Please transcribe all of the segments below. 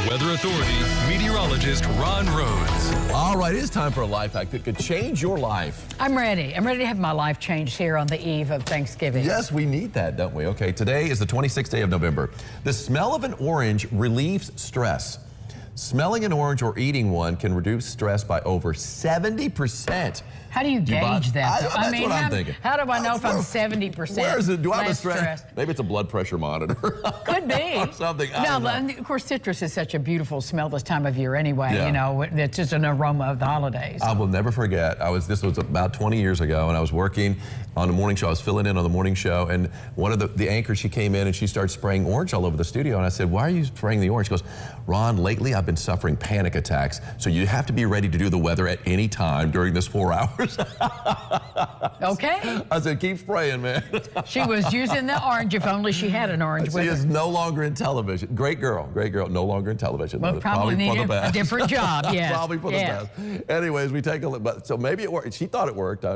Weather Authority meteorologist Ron Rhodes. All right, it's time for a life hack that could change your life. I'm ready. I'm ready to have my life changed here on the eve of Thanksgiving. Yes, we need that, don't we? Okay, today is the 26th day of November. The smell of an orange relieves stress. Smelling an orange or eating one can reduce stress by over 70%. How do you gauge that? That's what I'm thinking. How do I know if I'm 70%? Where is it? Do I have a stress? Maybe it's a blood pressure monitor. Could be. Or something. No, of course, citrus is such a beautiful smell this time of year anyway. Yeah. You know, it's just an aroma of the holidays. I will never forget. This was about 20 years ago, and I was working on a morning show. I was filling in on the morning show, and one of the anchors, she came in and she started spraying orange all over the studio. And I said, "Why are you spraying the orange?" She goes, "Ron, lately I've been suffering panic attacks, so you have to be ready to do the weather at any time during this 4 hours." Okay. I said, "Keep spraying, man." She was using the orange, if only she had an orange with She her. is no longer in television. Great girl, no longer in television. Well, probably for the needed best. a different job, yes. Probably for the best. Anyways, we take a look. But so maybe it worked. She thought it worked.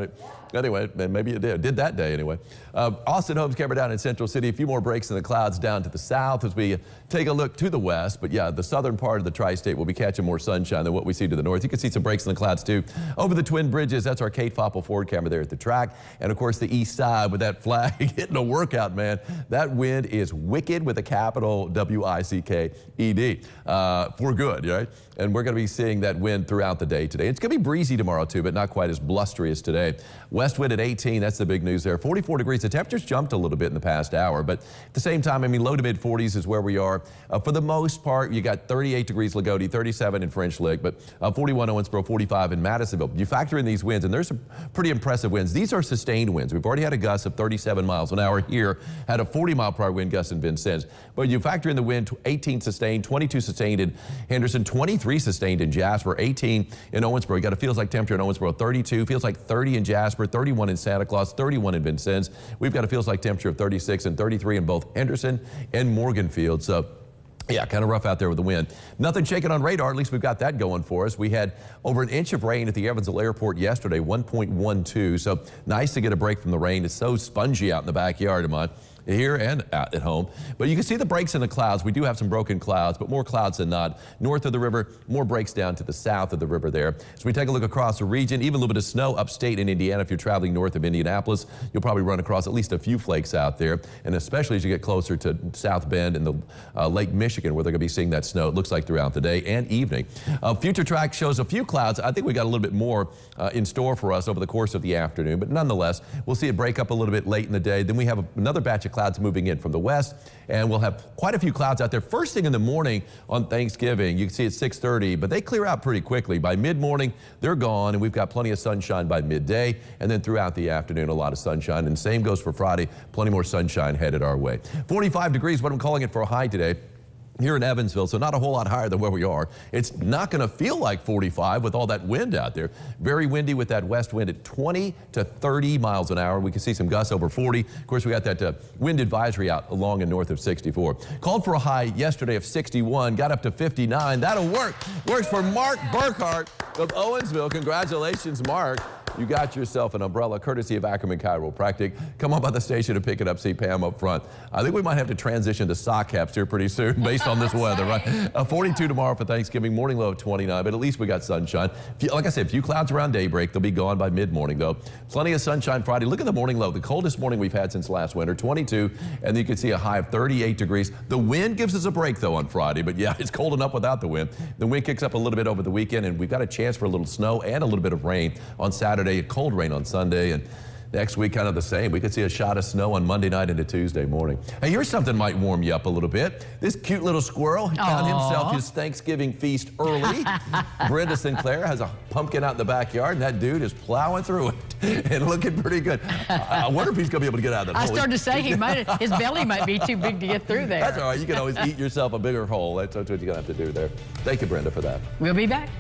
Anyway, maybe it did. Did that day anyway. Austin Holmes camera down in Central City. A few more breaks in the clouds down to the south as we take a look to the west. But yeah, the southern part of the tri-state will be catching more sunshine than what we see to the north. You can see some breaks in the clouds too. Over the Twin Bridges, that's our Kate Foppel Ford camera there at the track. And of course the east side with that flag hitting a workout, man. That wind is wicked with a capital W-I-C-K-E-D for good, right? And we're going to be seeing that wind throughout the day today. It's going to be breezy tomorrow too, but not quite as blustery as today. West wind at 18, that's the big news there. 44 degrees. The temperature's jumped a little bit in the past hour, but at the same time, I mean, low to mid 40s is where we are. For the most part, you got 38 degrees Lagodi, 37 in French Lick, but 41 in Owensboro, 45 in Madisonville. You factor in these winds, and there's some pretty impressive winds. These are sustained winds. We've already had a gust of 37 miles an hour here, had a 40-mile-per-hour wind gust in Vincennes. But you factor in the wind, 18 sustained, 22 sustained in Henderson, 23 sustained in Jasper, 18 in Owensboro. You got a feels like temperature in Owensboro, 32, feels like 30 in Jasper, 31 in Santa Claus, 31 in Vincennes. We've got a feels like temperature of 36 and 33 in both Henderson and Morganfield. So yeah, kind of rough out there with the wind. Nothing shaking on radar, at least we've got that going for us. We had over an inch of rain at the Evansville Airport yesterday, 1.12. So nice to get a break from the rain. It's so spongy out in the backyard of mine, here and out at home. But you can see the breaks in the clouds. We do have some broken clouds, but more clouds than not. North of the river, more breaks down to the south of the river there. So we take a look across the region, even a little bit of snow upstate in Indiana. If you're traveling north of Indianapolis, you'll probably run across at least a few flakes out there. And especially as you get closer to South Bend and the Lake Michigan, where they're going to be seeing that snow, it looks like throughout the day and evening. Future track shows a few clouds. I think we got a little bit more in store for us over the course of the afternoon, but nonetheless, we'll see it break up a little bit late in the day. Then we have another batch of clouds moving in from the west, and we'll have quite a few clouds out there first thing in the morning on Thanksgiving. You can see it's 6:30, but they clear out pretty quickly. By mid-morning, they're gone, and we've got plenty of sunshine by midday, and then throughout the afternoon, a lot of sunshine. And same goes for Friday, plenty more sunshine headed our way. 45 degrees, what I'm calling it for a high today here in Evansville, so not a whole lot higher than where we are. It's not going to feel like 45 with all that wind out there. Very windy with that west wind at 20 to 30 miles an hour. We can see some gusts over 40. Of course, we got that wind advisory out along and north of 64. Called for a high yesterday of 61, got up to 59. That'll work. Works for Mark Burkhart of Owensville. Congratulations, Mark. You got yourself an umbrella courtesy of Ackerman Chiropractic. Come on by the station to pick it up. See Pam up front. I think we might have to transition to sock caps here pretty soon based on this weather, right? 42 tomorrow for Thanksgiving, morning low of 29, but at least we got sunshine. Like I said, a few clouds around daybreak. They'll be gone by mid-morning, though. Plenty of sunshine Friday. Look at the morning low, the coldest morning we've had since last winter, 22, and you can see a high of 38 degrees. The wind gives us a break, though, on Friday, but yeah, it's cold enough without the wind. The wind kicks up a little bit over the weekend, and we've got a chance for a little snow and a little bit of rain on Saturday, cold rain on Sunday, and next week kind of the same. We could see a shot of snow on Monday night into Tuesday morning. Hey, here's something might warm you up a little bit. This cute little squirrel found himself his Thanksgiving feast early. Brenda Sinclair has a pumpkin out in the backyard, and that dude is plowing through it and looking pretty good. I wonder if he's going to be able to get out of that hole. I started to say his belly might be too big to get through there. That's all right. You can always eat yourself a bigger hole. That's what you're going to have to do there. Thank you, Brenda, for that. We'll be back.